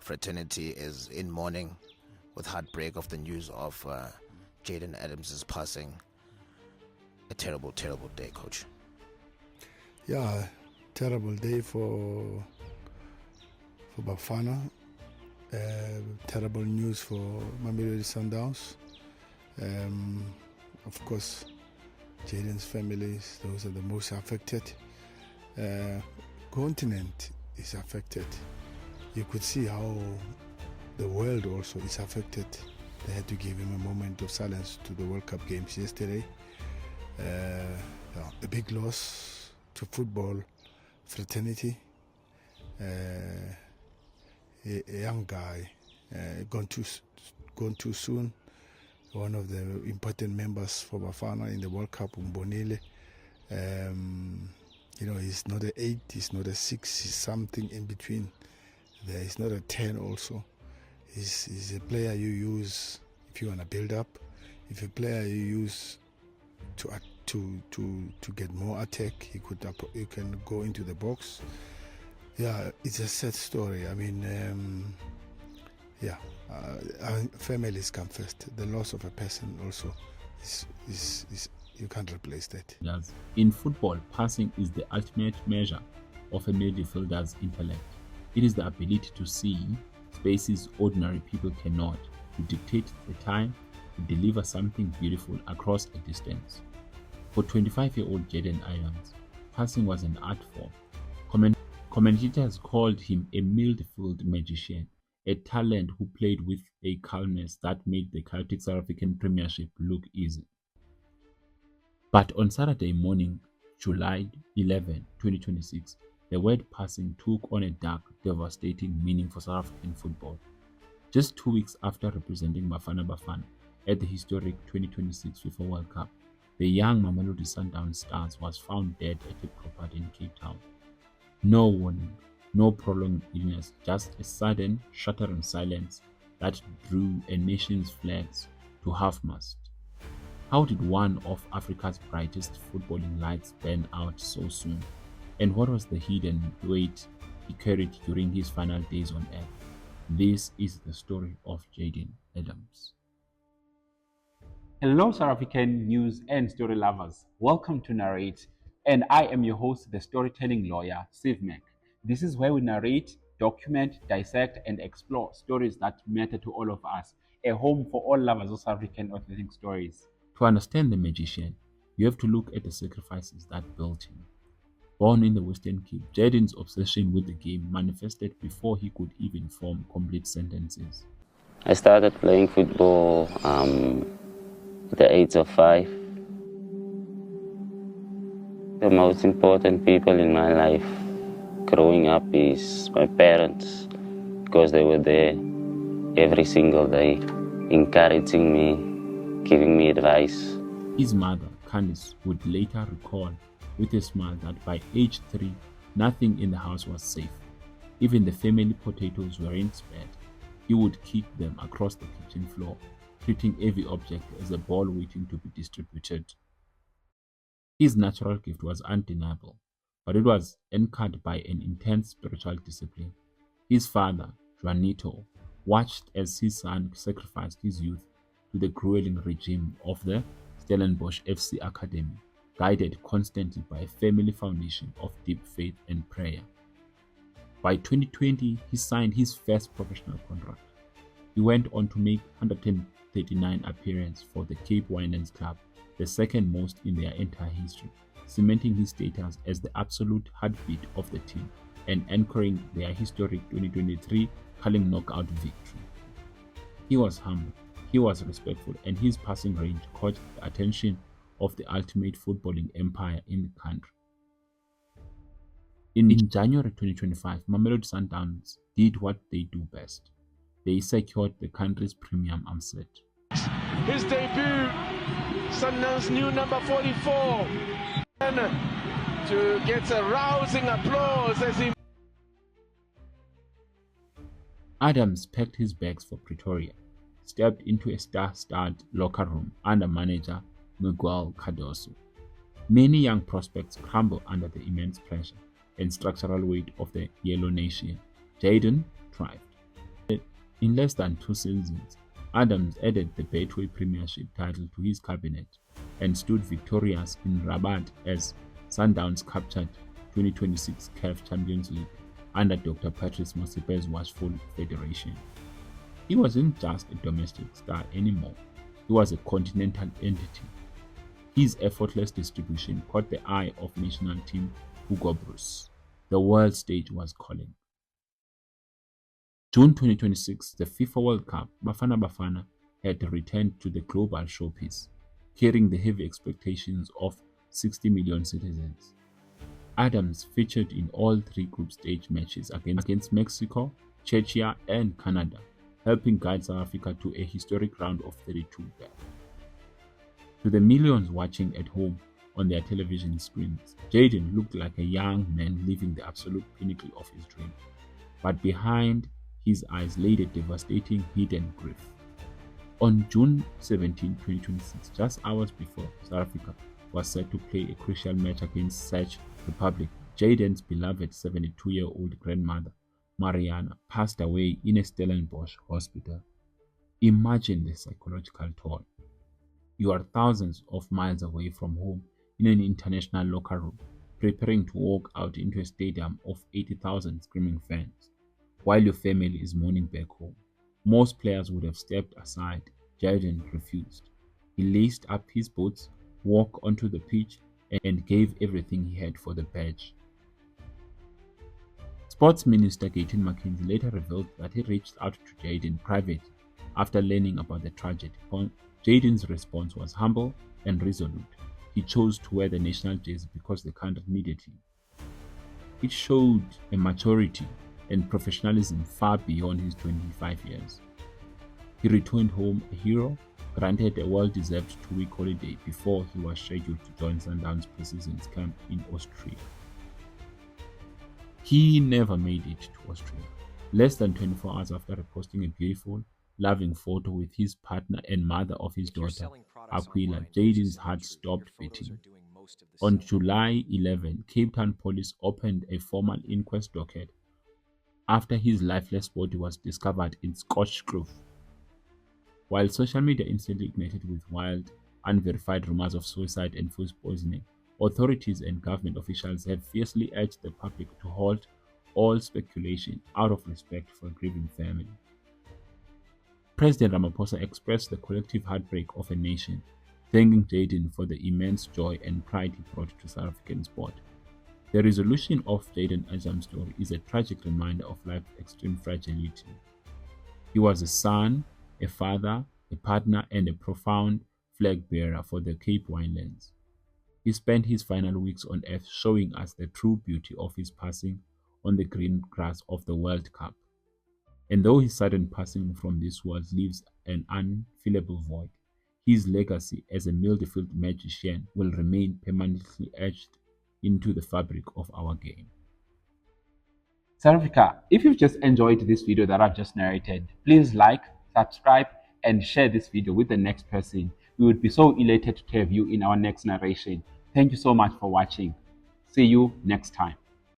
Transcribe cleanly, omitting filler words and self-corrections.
fraternity is in mourning with heartbreak of the news of Jayden Adams' passing. A terrible, terrible day, Coach. Yeah, terrible day for Bafana. Terrible news for Mamelodi Sundowns. Of course, Jayden's families, those are the most affected. Continent is affected. You could see how the world also is affected. They had to give him a moment of silence to the World Cup games yesterday. A big loss to football fraternity. A young guy gone too soon. One of the important members for Bafana in the World Cup, Umbonile. He's not an 8, he's not a 6, he's something in between. He's not a 10 also. He's a player you use if you want to build up. If a player you use to get more attack, you can go into the box. Yeah, it's a sad story. I mean, families come first. The loss of a person also is you can't replace that. In football, passing is the ultimate measure of a midfielder's intellect. It is the ability to see spaces ordinary people cannot, to dictate the time, to deliver something beautiful across a distance. For 25-year-old Jayden Adams, passing was an art form. Commentators called him a midfield magician, a talent who played with a calmness that made the chaotic South African Premiership look easy. But on Saturday morning, July 11, 2026, the word passing took on a dark, devastating meaning for South African football. Just 2 weeks after representing Bafana Bafana at the historic 2026 FIFA World Cup, the young Mamelodi Sundowns stars was found dead at a property in Cape Town. No warning, no prolonged illness, just a sudden, shattering silence that drew a nation's flags to half-mast. How did one of Africa's brightest footballing lights burn out so soon? And what was the hidden weight he carried during his final days on earth? This is the story of Jayden Adams. Hello, South African news and story lovers. Welcome to Narrate, and I am your host, the storytelling lawyer, Mac. This is where we narrate, document, dissect, and explore stories that matter to all of us. A home for all lovers of South African authentic stories. To understand the magician, you have to look at the sacrifices that built him. Born in the Western Cape, Jayden's obsession with the game manifested before he could even form complete sentences. I started playing football at the age of 5. The most important people in my life growing up is my parents, because they were there every single day, encouraging me, giving me advice. His mother, Candice, would later recall with a smile that by age 3, nothing in the house was safe. Even the family potatoes weren't spared. He would kick them across the kitchen floor, treating every object as a ball waiting to be distributed. His natural gift was undeniable, but it was anchored by an intense spiritual discipline. His father, Juanito, watched as his son sacrificed his youth to the grueling regime of the Stellenbosch FC Academy, guided constantly by a family foundation of deep faith and prayer. By 2020, he signed his first professional contract. He went on to make 139 appearances for the Cape Winelands club, the second most in their entire history, cementing his status as the absolute heartbeat of the team and anchoring their historic 2023 Culling knockout victory. He was humble, he was respectful, and his passing range caught the attention of the ultimate footballing empire in the country. In January 2025, Mamelodi Sundowns did what they do best. They secured the country's premium upset. His debut, Sundowns' new number 44, to get a rousing applause as he... Adams packed his bags for Pretoria, stepped into a star-starred locker room under manager Miguel Cardoso. Many young prospects crumble under the immense pressure and structural weight of the Yellow Nation. Jayden thrived. In less than 2 seasons, Adams added the Betway Premiership title to his cabinet and stood victorious in Rabat as Sundowns captured 2026 CAF Champions League under Dr. Patrice Motsepe's watchful federation. He wasn't just a domestic star anymore, he was a continental entity. His effortless distribution caught the eye of national team Hugo Broos. The world stage was calling. June 2026, the FIFA World Cup, Bafana Bafana had returned to the global showpiece, carrying the heavy expectations of 60 million citizens. Adams featured in all 3 group stage matches against Mexico, Czechia, and Canada, helping guide South Africa to a historic round of 32 there. To the millions watching at home on their television screens, Jayden looked like a young man living the absolute pinnacle of his dream. But behind his eyes lay a devastating hidden grief. On June 17, 2026, just hours before South Africa was set to play a crucial match against Czech Republic, Jayden's beloved 72-year-old grandmother, Mariana, passed away in a Stellenbosch hospital. Imagine the psychological toll. You are thousands of miles away from home in an international locker room, preparing to walk out into a stadium of 80,000 screaming fans, while your family is mourning back home. Most players would have stepped aside. Jayden refused. He laced up his boots, walked onto the pitch, and gave everything he had for the badge. Sports Minister Gayton McKenzie later revealed that he reached out to Jayden privately after learning about the tragedy. Jayden's response was humble and resolute. He chose to wear the national jersey because the country needed him. It showed a maturity and professionalism far beyond his 25 years. He returned home a hero, granted a well-deserved 2-week holiday before he was scheduled to join Sundowns pre-season camp in Austria. He never made it to Austria. Less than 24 hours after posting a beautiful, loving photo with his partner and mother of his daughter, Aquila, Jayden's heart stopped beating. On July 11, Cape Town police opened a formal inquest docket after his lifeless body was discovered in Scotch Grove. While social media instantly ignited with wild, unverified rumors of suicide and food poisoning, authorities and government officials have fiercely urged the public to halt all speculation out of respect for a grieving family. President Ramaphosa expressed the collective heartbreak of a nation, thanking Jayden for the immense joy and pride he brought to South African sport. The resolution of Jayden Adams' story is a tragic reminder of life's extreme fragility. He was a son, a father, a partner, and a profound flag bearer for the Cape Winelands. He spent his final weeks on earth showing us the true beauty of his passing on the green grass of the World Cup. And though his sudden passing from this world leaves an unfillable void, his legacy as a midfield magician will remain permanently etched into the fabric of our game. South Africa, if you've just enjoyed this video that I've just narrated, please like, subscribe, and share this video with the next person. We would be so elated to have you in our next narration. Thank you so much for watching. See you next time.